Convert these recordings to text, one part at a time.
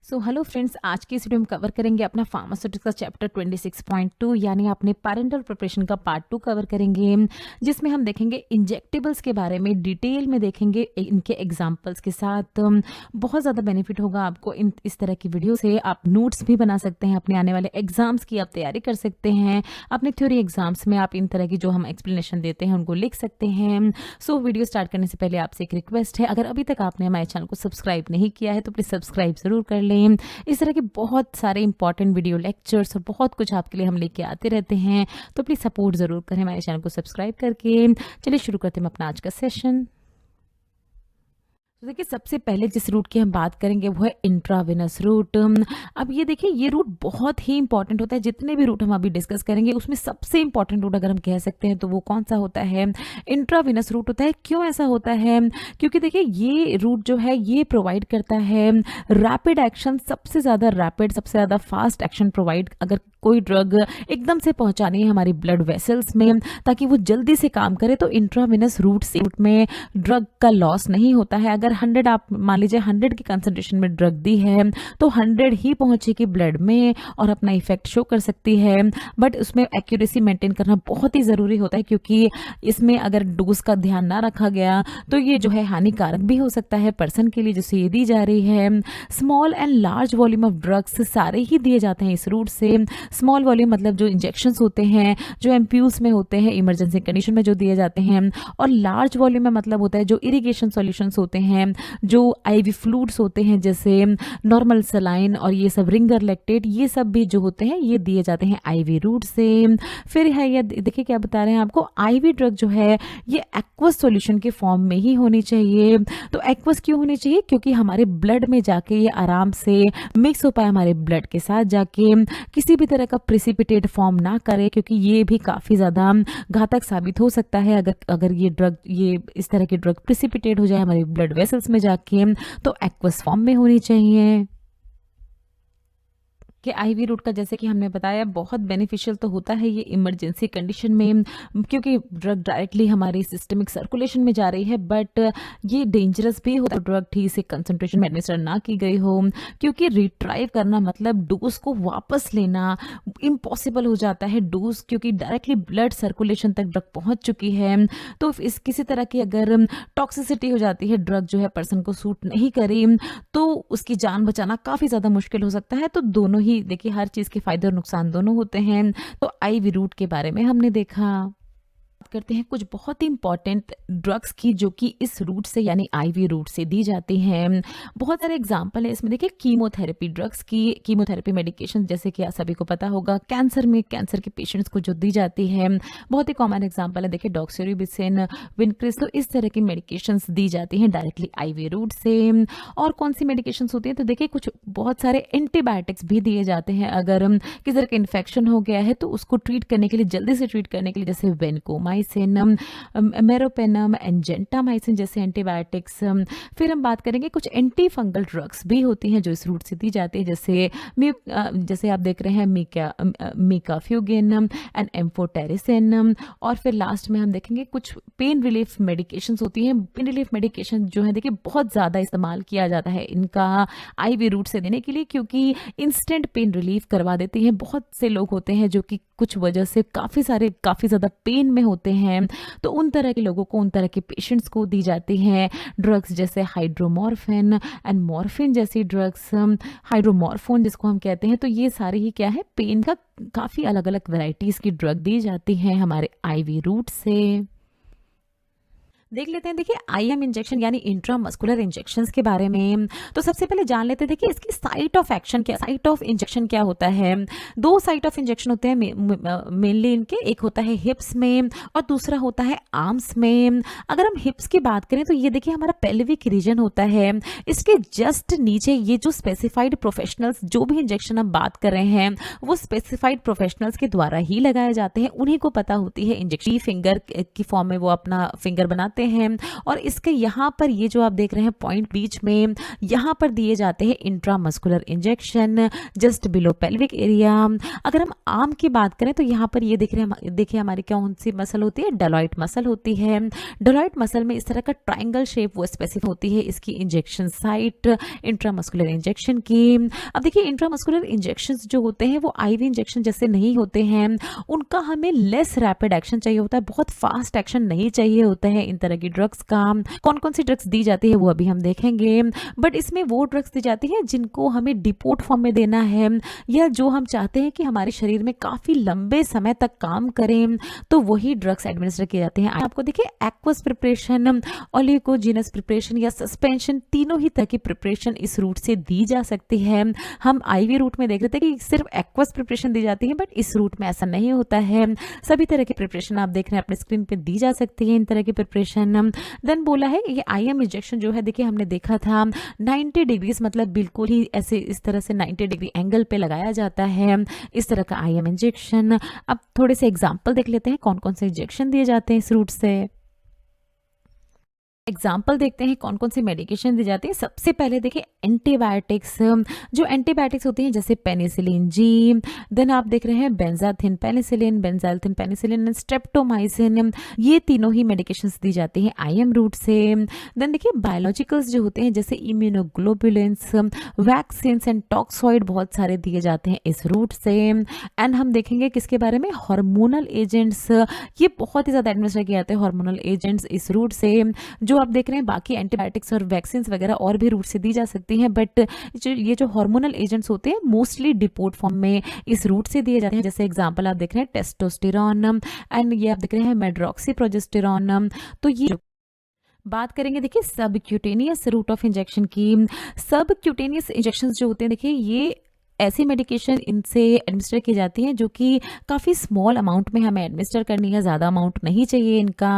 So hello friends, आज की इस वीडियो में कवर करेंगे अपना फार्मास्यूटिक्स का चैप्टर 26.2 यानी अपने पैरेंटल प्रिपरेशन का पार्ट 2 कवर करेंगे, जिसमें हम देखेंगे इंजेक्टेबल्स के बारे में डिटेल में देखेंगे इनके एग्जांपल्स के साथ। बहुत ज़्यादा बेनिफिट होगा आपको इस तरह की वीडियो से। आप नोट्स भी बना सकते हैं, अपने आने वाले एग्जाम्स की आप तैयारी कर सकते हैं। अपने थ्योरी एग्जाम्स में आप इन तरह की जो हम एक्सप्लेनेशन देते हैं उनको लिख सकते हैं। सो वीडियो स्टार्ट करने से पहले आपसे एक रिक्वेस्ट है, अगर अभी तक आपने हमारे चैनल को सब्सक्राइब नहीं किया है तो प्लीज़ सब्सक्राइब ज़रूर कर लें। इस तरह के बहुत सारे इंपॉर्टेंट वीडियो लेक्चर्स और बहुत कुछ आपके लिए हम लेके आते रहते हैं, तो प्लीज़ सपोर्ट ज़रूर करें हमारे चैनल को सब्सक्राइब करके। चलिए शुरू करते हैं अपना आज का सेशन। तो देखिए, सबसे पहले जिस रूट की हम बात करेंगे वो है इंट्रावेनस रूट। अब ये देखिए, ये रूट बहुत ही इंपॉर्टेंट होता है। जितने भी रूट हम अभी डिस्कस करेंगे उसमें सबसे इंपॉर्टेंट रूट अगर हम कह सकते हैं तो वो कौन सा होता है? इंट्रावेनस रूट होता है। क्यों ऐसा होता है? क्योंकि देखिए, ये रूट जो है ये प्रोवाइड करता है रैपिड एक्शन, सबसे ज़्यादा रैपिड, सबसे ज़्यादा फास्ट एक्शन प्रोवाइड। अगर कोई ड्रग एकदम से पहुंचानी है हमारी ब्लड वेसल्स में ताकि वो जल्दी से काम करे, तो इंट्रावेनस रूट में ड्रग का लॉस नहीं होता है। अगर 100 आप मान लीजिए 100 की कंसंट्रेशन में ड्रग दी है तो 100 ही पहुंचेगी ब्लड में और अपना इफेक्ट शो कर सकती है। बट उसमें एक्यूरेसी मेंटेन करना बहुत ही ज़रूरी होता है, क्योंकि इसमें अगर डोज का ध्यान ना रखा गया तो ये जो है हानिकारक भी हो सकता है पर्सन के लिए जिसे ये दी जा रही है। Small and large volume of drugs सारे ही दिए जाते हैं इस रूट से। स्मॉल वॉल्यूम मतलब जो इंजेक्शंस होते हैं, जो एम्प्यूल्स में होते हैं, इमरजेंसी कंडीशन में जो दिए जाते हैं। और लार्ज वॉल्यूम में मतलब होता है जो इरिगेशन सॉल्यूशंस होते हैं, जो आईवी फ्लूइड्स होते हैं जैसे नॉर्मल सलाइन और ये सब, रिंगर लैक्टेट, ये सब भी जो होते हैं ये दिए जाते हैं आईवी रूट से। फिर है ये देखिए क्या बता रहे हैं आपको, आईवी ड्रग जो है ये एक्वस सॉल्यूशन के फॉर्म में ही होनी चाहिए। तो एक्वस क्यों होनी चाहिए? क्योंकि हमारे ब्लड में जाके ये आराम से मिक्स हो पाए हमारे ब्लड के साथ जाके, किसी भी तरह का प्रेसिपिटेट फॉर्म ना करे, क्योंकि ये भी काफ़ी ज़्यादा घातक साबित हो सकता है। अगर ये इस तरह की ड्रग प्रेसिपिटेट हो जाए हमारे ब्लड वेसल्स में जाके, तो एक्वस फॉर्म में होनी चाहिए। कि आईवी रूट का जैसे कि हमने बताया बहुत बेनिफिशियल तो होता है ये इमरजेंसी कंडीशन में, क्योंकि ड्रग डायरेक्टली हमारी सिस्टमिक सर्कुलेशन में जा रही है। बट ये डेंजरस भी होता है ड्रग ठीक से कंसंट्रेशन में एडमिनिस्टर ना की गई हो, क्योंकि रिट्राइव करना मतलब डोज को वापस लेना इम्पॉसिबल हो जाता है। डोज क्योंकि डायरेक्टली ब्लड सर्कुलेशन तक ड्रग पहुंच चुकी है, तो इस किसी तरह की अगर टॉक्सिसिटी हो जाती है, ड्रग जो है पर्सन को सूट नहीं करी, तो उसकी जान बचाना काफ़ी ज़्यादा मुश्किल हो सकता है। तो दोनों ही देखिए, हर चीज़ के फायदे और नुकसान दोनों होते हैं। तो आईवी रूट के बारे में हमने देखा। बात करते हैं कुछ बहुत ही इंपॉर्टेंट ड्रग्स की जो कि इस रूट से यानी आईवी रूट से दी जाती हैं। बहुत सारे एग्जांपल है इसमें। देखिए, कीमोथेरेपी ड्रग्स की, कीमोथेरेपी मेडिकेशन जैसे कि आप सभी को पता होगा, कैंसर में कैंसर के पेशेंट्स को जो दी जाती है, बहुत ही कॉमन एग्जांपल है। देखिए, डॉक्सोरिबिसिन, विनक्रिस, तो इस तरह की मेडिकेशंस दी जाती हैं डायरेक्टली आईवी रूट से। और कौन सी मेडिकेशंस होती है? तो देखिए, कुछ बहुत सारे एंटीबायोटिक्स भी दिए जाते हैं। अगर किसी तरह का इन्फेक्शन हो गया है तो उसको ट्रीट करने के लिए, जल्दी से ट्रीट करने के लिए, जैसे वेनकोमाइसिन, मेरोपेनम, एंजेंटामाइसिन जैसे एंटीबायोटिक्स। फिर हम बात करेंगे कुछ एंटी फंगल ड्रग्स भी होती हैं जो इस रूट से दी जाती है, जैसे आप देख रहे हैं मीकाफ्यूगिन एंड एम्फोटेरिसिन। और फिर लास्ट में हम देखेंगे कुछ पेन रिलीफ मेडिकेशंस होती हैं। पेन रिलीफ मेडिकेशन जो है देखिए बहुत ज़्यादा इस्तेमाल किया जाता है इनका आईवी रूट से देने के लिए, क्योंकि इंस्टेंट पेन रिलीफ करवा देती हैं। बहुत से लोग होते हैं जो कि कुछ वजह से काफ़ी ज़्यादा पेन में होते हैं, तो उन तरह के लोगों को, उन तरह के पेशेंट्स को दी जाती हैं ड्रग्स जैसे हाइड्रोमॉर्फिन एंड मॉर्फिन जैसी ड्रग्स, हाइड्रोमॉर्फोन जिसको हम कहते हैं। तो ये सारे ही क्या है, पेन का काफ़ी अलग अलग वैरायटीज़ की ड्रग दी जाती हैं हमारे आईवी रूट से। देख लेते हैं देखिए, आईएम इंजेक्शन यानी इंट्रामस्कुलर इंजेक्शंस के बारे में। तो सबसे पहले जान लेते हैं देखिए इसकी साइट ऑफ एक्शन क्या, साइट ऑफ इंजेक्शन क्या होता है। दो साइट ऑफ इंजेक्शन होते हैं मेनली इनके, एक होता है हिप्स में और दूसरा होता है आर्म्स में। अगर हम हिप्स की बात करें तो ये देखिए हमारा पेल्विक रीजन होता है, इसके जस्ट नीचे ये जो स्पेसिफाइड प्रोफेशनल्स, जो भी इंजेक्शन हम बात कर रहे हैं वो स्पेसिफाइड प्रोफेशनल्स के द्वारा ही लगाए जाते हैं। उन्हीं को पता होती है इंजेक्शन, फिंगर की फॉर्म में वो अपना फिंगर बनाते होते हैं। और इसके यहाँ पर ये जो आप देख रहे हैं पॉइंट बीच में, यहाँ पर दिए जाते हैं intramuscular injection just below pelvic area. अगर हम आर्म की बात करें तो यहाँ पर ये देख रहे हैं, देखिए हमारी कौन सी मसल होती है, डेलॉइड मसल होती है। डेलॉइड मसल में इस तरह का ट्राइंगल शेप वो स्पेसिफिक होती है इसकी इंजेक्शन साइट इंट्रामस्कुलर इंजेक्शन की। अब देखिए इंट्रामस्कुलर इंजेक्शन जो होते हैं वो आईवी इंजेक्शन जैसे नहीं होते हैं, उनका हमें लेस रैपिड एक्शन चाहिए होता है, बहुत फास्ट एक्शन नहीं चाहिए होता है इन तरह की ड्रग्स का। कौन कौन सी ड्रग्स दी जाती है वो अभी हम देखेंगे, बट इसमें वो ड्रग्स दी जाती है जिनको हमें डिपोट फॉर्म में देना है या जो हम चाहते हैं कि हमारे शरीर में काफ़ी लंबे समय तक काम करें, तो वही ड्रग्स एडमिनिस्टर किए जाते हैं। आपको देखिए एक्वस प्रिपरेशन, ओलिगोजिनस प्रिपरेशन या सस्पेंशन, तीनों ही तरह की प्रिपरेशन इस रूट से दी जा सकती है। हम आईवी रूट में देख रहे थे कि सिर्फ एक्वस प्रिपरेशन दी जाती है, बट इस रूट में ऐसा नहीं होता है। सभी तरह की प्रिपरेशन आप देख रहे हैं अपने स्क्रीन पे दी जा सकती है इन तरह की प्रिपरेशन। देन बोला है ये आईएम इंजेक्शन जो है, देखिए हमने देखा था 90 डिग्रीज, मतलब बिल्कुल ही ऐसे इस तरह से 90 डिग्री एंगल पे लगाया जाता है इस तरह का आईएम इंजेक्शन। अब थोड़े से एग्जाम्पल देख लेते हैं कौन कौन से इंजेक्शन दिए जाते हैं इस रूट से। एग्जाम्पल देखते हैं कौन कौन सी मेडिकेशन दी जाती है। सबसे पहले देखिए एंटीबायोटिक्स, जो एंटीबायोटिक्स होती हैं जैसे पेनिसिलिन जी, देन आप देख रहे हैं benzathine penicillin, benzathine penicillin, streptomycin, ये तीनों ही मेडिकेशंस दी जाती हैं आईएम रूट से। देन देखिए बायोलॉजिकल्स जो होते हैं जैसे इम्यूनोग्लोबुलिन्स, वैक्सीन एंड टॉक्सॉइड, बहुत सारे दिए जाते हैं इस रूट से। एंड हम देखेंगे किसके बारे में, हार्मोनल एजेंट्स, ये बहुत ही ज़्यादा एडमिनिस्टर किए जाते हैं हार्मोनल एजेंट्स इस रूट से। जो आप देख रहे हैं बाकी एंटीबायोटिक्स और वैक्सीन वगैरह और भी रूट से दी जा सकती हैं, बट ये जो हार्मोनल एजेंट्स होते हैं मोस्टली डिपोट फॉर्म में इस रूट से दिए जाते हैं। जैसे एग्जांपल आप देख रहे हैं टेस्टोस्टेरॉन एंड ये आप देख रहे हैं मेड्रोक्सीप्रोजेस्टेरॉन। तो ये बात करेंगे देखिए सबक्यूटेनियस रूट ऑफ इंजेक्शन की। सबक्यूटेनियस इंजेक्शन जो होते हैं देखिए ये ऐसी मेडिकेशन इनसे एडमिनिस्टर की जाती हैं जो कि काफ़ी स्मॉल अमाउंट में हमें एडमिनिस्टर करनी है, ज़्यादा अमाउंट नहीं चाहिए इनका।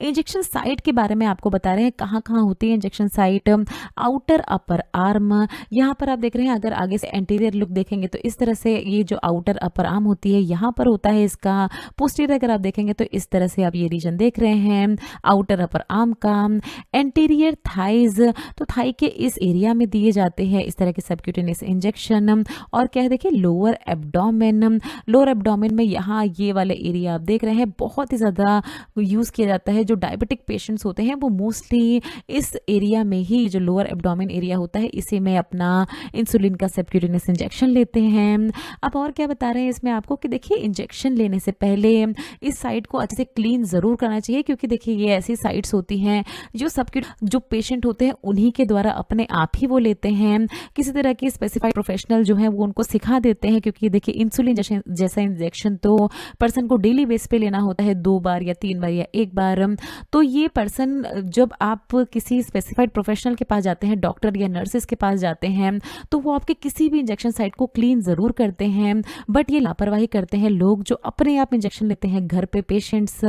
इंजेक्शन साइट के बारे में आपको बता रहे हैं कहाँ कहाँ होती है injection site. Outer upper arm, यहाँ पर आप देख रहे हैं, अगर आगे से एंटीरियर लुक देखेंगे तो इस तरह से ये जो आउटर अपर आर्म होती है यहाँ पर होता है इसका। पोस्टीरियर अगर आप देखेंगे तो इस तरह से आप ये रीजन देख रहे हैं आउटर अपर आर्म का। एंटीरियर थाइज, तो थाई के इस एरिया में दिए जाते हैं इस तरह के सबक्यूटेनियस इंजेक्शन। और क्या है देखिए लोअर एब्डोमेन, लोअर एब्डोमेन में यहाँ ये वाले एरिया आप देख रहे हैं बहुत ही ज़्यादा यूज़ किया जाता है। जो डायबिटिक पेशेंट्स होते हैं वो मोस्टली इस एरिया में ही, जो लोअर एब्डोमेन एरिया होता है, इसी में अपना इंसुलिन का सबक्यूटेनियस इंजेक्शन लेते हैं। अब और क्या बता रहे हैं इसमें आपको कि देखिए इंजेक्शन लेने से पहले इस साइट को अच्छे से क्लीन ज़रूर करना चाहिए, क्योंकि देखिए ये ऐसी साइट्स होती हैं जो पेशेंट होते हैं उन्हीं के द्वारा अपने आप ही वो लेते हैं। किसी तरह की स्पेसिफाइड प्रोफेशनल जो है वो उनको सिखा देते हैं, क्योंकि देखिए इंसुलिन जैसा इंजेक्शन तो पर्सन को डेली बेस पे लेना होता है 2 बार या 3 बार या 1 बार। तो ये पर्सन, जब आप किसी स्पेसिफाइड प्रोफेशनल के पास जाते हैं, डॉक्टर या नर्सेस के पास जाते हैं, तो वो आपके किसी भी इंजेक्शन साइट को क्लीन ज़रूर करते हैं। बट ये लापरवाही करते हैं लोग जो अपने आप इंजेक्शन लेते हैं घर पे, पेशेंट्स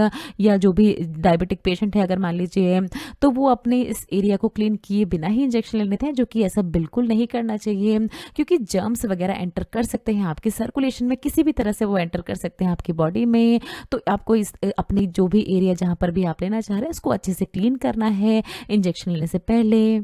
या जो भी डायबिटिक पेशेंट है अगर मान लीजिए, तो वो अपने इस एरिया को क्लीन किए बिना ही इंजेक्शन ले लेते हैं, जो कि ऐसा बिल्कुल नहीं करना चाहिए, क्योंकि जर्म्स वगैरह एंटर कर सकते हैं आपके सर्कुलेशन में, किसी भी तरह से वो एंटर कर सकते हैं आपकी बॉडी में। तो आपको इस अपनी जो भी एरिया जहाँ पर भी आप लेना चाह रहे हैं उसको अच्छे से क्लीन करना है इंजेक्शन लेने से पहले।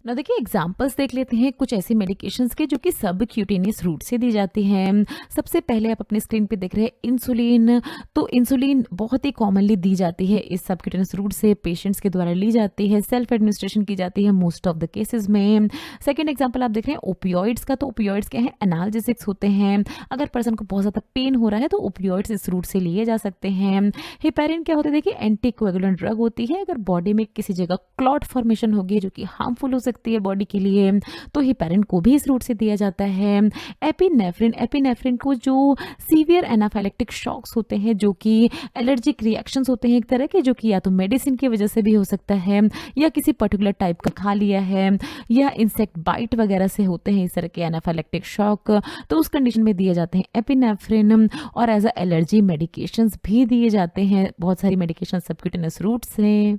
ना देखिए एग्जाम्पल्स देख लेते हैं कुछ ऐसी मेडिकेशंस के जो कि सब क्यूटेनियस रूट से दी जाती हैं। सबसे पहले आप अपने स्क्रीन पे देख रहे हैं इंसुलिन। तो इंसुलिन बहुत ही कॉमनली दी जाती है इस सब क्यूटेनियस रूट से, पेशेंट्स के द्वारा ली जाती है, सेल्फ एडमिनिस्ट्रेशन की जाती है मोस्ट ऑफ द केसेस में। सेकेंड एग्जाम्पल आप देख रहे हैं ओपियोइड्स का। तो ओपियोइड्स क्या है, एनाल्जेसिक्स होते हैं। अगर पर्सन को बहुत ज़्यादा पेन हो रहा है तो ओपियोइड्स इस रूट से लिए जा सकते हैं। हिपेरिन क्या होता है, देखिए एंटीकोएगुलेंट ड्रग होती है। अगर बॉडी में किसी जगह क्लॉट फॉर्मेशन होगी जो कि हार्मफुल हो सकती है बॉडी के लिए, तो हिपेरिन को भी इस रूट से दिया जाता है। एपिनेफ्रिन, एपिनेफ्रिन को जो सीवियर एनाफाइलेक्टिक शॉक्स होते हैं, जो कि एलर्जिक रिएक्शंस होते हैं एक तरह के, जो कि या तो मेडिसिन की वजह से भी हो सकता है या किसी पर्टिकुलर टाइप का खा लिया है या इंसेक्ट बाइट वगैरह से होते हैं इस तरह के एनाफाइलेक्टिक शॉक, तो उस कंडीशन में दिए जाते हैं एपिनेफ्रिन। और एज अ एलर्जी मेडिकेशंस भी दिए जाते हैं बहुत सारी मेडिकेशन सबक्यूटेनियस रूट से।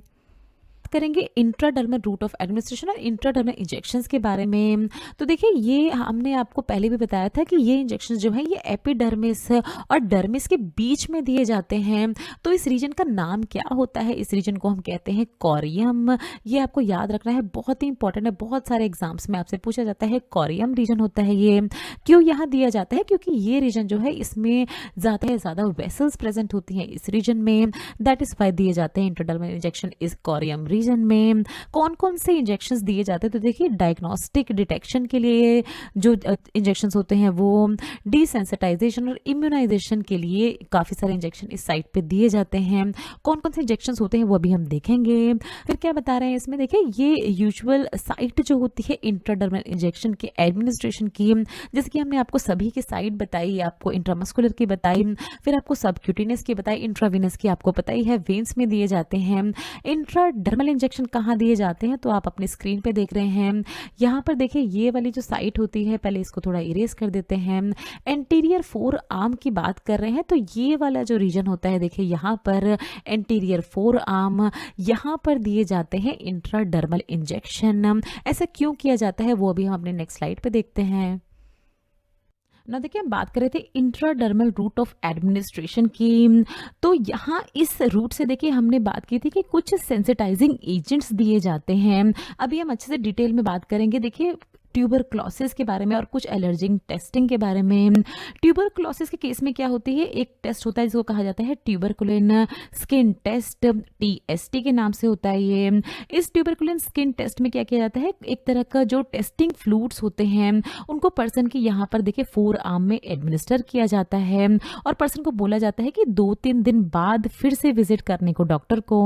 करेंगे इंट्राडर्मल रूट ऑफ एडमिनिस्ट्रेशन और इंट्राडर्मल इंजेक्शंस के बारे में। तो देखिए ये हमने आपको पहले भी बताया था कि ये इंजेक्शंस जो है ये एपिडर्मिस और डर्मिस के बीच में दिए जाते हैं। तो इस रीजन का नाम क्या होता है? इस रीजन को हम कहते हैं कोरियम। ये आपको याद रखना है, बहुत ही इंपॉर्टेंट है, बहुत सारे एग्जाम्स में आपसे पूछा जाता है। कोरियम रीजन होता है ये। क्यों यहाँ दिया जाता है? क्योंकि ये रीजन जो है इसमें ज़्यादा वेसल्स प्रेजेंट होती हैं इस रीजन में, दैट इज वाई दिए जाते हैं इंट्राडर्मल इंजेक्शन इस कोरियम रीजन में। कौन कौन से इंजेक्शंस दिए जाते हैं? तो देखिए डायग्नोस्टिक डिटेक्शन के लिए जो इंजेक्शंस होते हैं वो, डिसेंसिटाइजेशन और इम्यूनाइजेशन के लिए काफ़ी सारे इंजेक्शन इस साइट पे दिए जाते हैं। कौन कौन से इंजेक्शंस होते हैं वो अभी हम देखेंगे। फिर क्या बता रहे हैं इसमें, देखिए ये यूजुअल साइट जो होती है इंट्राडर्मल इंजेक्शन के एडमिनिस्ट्रेशन की, जैसे कि हमने आपको सभी की साइट बताई, आपको इंट्रामस्कुलर की बताई, फिर आपको सबक्यूटेनियस की बताई, इंट्रावेनस की आपको पता ही है वेन्स में दिए जाते हैं। इंट्राडर्मल इंजेक्शन कहाँ दिए जाते हैं? तो आप अपनी स्क्रीन पे देख रहे हैं। यहाँ पर देखिए ये वाली जो साइट होती है, पहले इसको थोड़ा इरेज कर देते हैं। एंटीरियर फोर आर्म की बात कर रहे हैं, तो ये वाला जो रीजन होता है देखिए यहाँ पर एंटीरियर फोर आर्म, यहाँ पर दिए जाते हैं इंट्राडर्मल इंजेक्शन। ऐसा क्यों किया जाता है वो अभी हम अपने नेक्स्ट स्लाइड पे देखते हैं। ना देखिए हम बात कर रहे थे इंट्राडर्मल रूट ऑफ एडमिनिस्ट्रेशन की। तो यहाँ इस रूट से देखिए हमने बात की थी कि कुछ सेंसिटाइजिंग एजेंट्स दिए जाते हैं। अभी हम अच्छे से डिटेल में बात करेंगे। देखिए ट्यूबरक्लोसिस के बारे में और कुछ एलर्जिंग टेस्टिंग के बारे में। ट्यूबरक्लोसिस के केस में क्या होती है, एक टेस्ट होता है जिसको कहा जाता है ट्यूबरकुलिन स्किन टेस्ट, TST के नाम से होता है ये। इस ट्यूबरकुलिन स्किन टेस्ट में क्या किया जाता है, एक तरह का जो टेस्टिंग फ्लूइड्स होते हैं उनको पर्सन की यहाँ पर देखिए फोर आर्म में एडमिनिस्टर किया जाता है और पर्सन को बोला जाता है कि 2-3 दिन बाद फिर से विजिट करने को डॉक्टर को।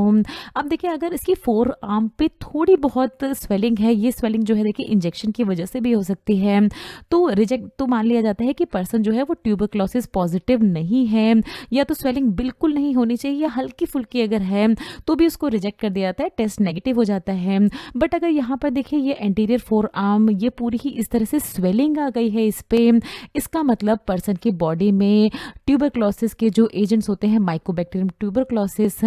अब देखिए अगर इसकी फोर आर्म पे थोड़ी बहुत स्वेलिंग है, ये स्वेलिंग जो है देखिए इंजेक्शन की वजह से भी हो सकती है, तो रिजेक्ट तो मान लिया जाता है कि पर्सन जो है वो ट्यूबरक्लोसिस पॉजिटिव नहीं है, या तो स्वेलिंग बिल्कुल नहीं होनी चाहिए या हल्की फुल्की अगर है तो भी उसको रिजेक्ट कर दिया जाता है, टेस्ट नेगेटिव हो जाता है। बट अगर यहाँ पर देखिए ये एंटीरियर फोर आर्म ये पूरी ही इस तरह से स्वेलिंग आ गई है इस पे, इसका मतलब पर्सन की बॉडी में ट्यूबरक्लोसिस के जो एजेंट्स होते हैं माइकोबैक्टीरियम ट्यूबरक्लोसिस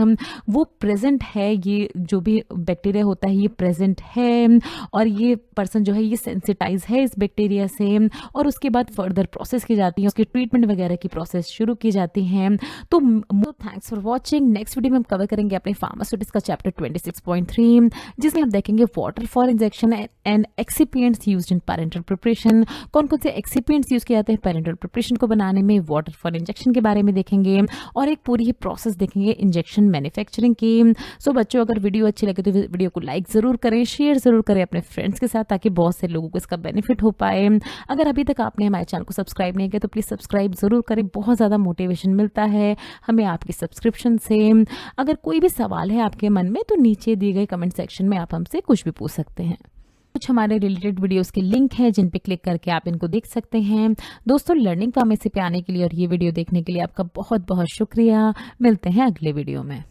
वो प्रेजेंट है, ये जो भी बैक्टीरिया होता है ये प्रेजेंट है और ये पर्सन जो है ये सेंसिटाइज है इस बैक्टीरिया से, और उसके बाद फर्दर प्रोसेस की जाती है, उसकी ट्रीटमेंट वगैरह की प्रोसेस शुरू की जाती है। तो thanks for watching. Next video में हम कवर करेंगे अपने फार्मास्यूटिक्स का चैप्टर 26.3, जिसमें हम देखेंगे water for injection and excipients used in parental preparation. कौन कौन से एक्सिपिएंट्स यूज किए जाते हैं पैरेंटल प्रिपरेशन को बनाने में, वाटर फॉर इंजेक्शन के बारे में देखेंगे और एक पूरी ही प्रोसेस देखेंगे इंजेक्शन मैन्युफैक्चरिंग की। सो बच्चों अगर वीडियो अच्छी लगे तो वीडियो को लाइक जरूर करें, शेयर जरूर करें अपने फ्रेंड्स के साथ, ताकि बहुत से लोगों को इसका बेनिफिट हो पाए। अगर अभी तक आपने हमारे चैनल को सब्सक्राइब नहीं किया तो प्लीज़ सब्सक्राइब जरूर करें, बहुत ज़्यादा मोटिवेशन मिलता है हमें आपकी सब्सक्रिप्शन से। अगर कोई भी सवाल है आपके मन में तो नीचे दिए गए कमेंट सेक्शन में आप हमसे कुछ भी पूछ सकते हैं। कुछ हमारे रिलेटेड वीडियोस के लिंक हैं जिन पे क्लिक करके आप इनको देख सकते हैं। दोस्तों लर्निंग फार्मेसी पे आने के लिए और ये वीडियो देखने के लिए आपका बहुत बहुत शुक्रिया। मिलते हैं अगले वीडियो में।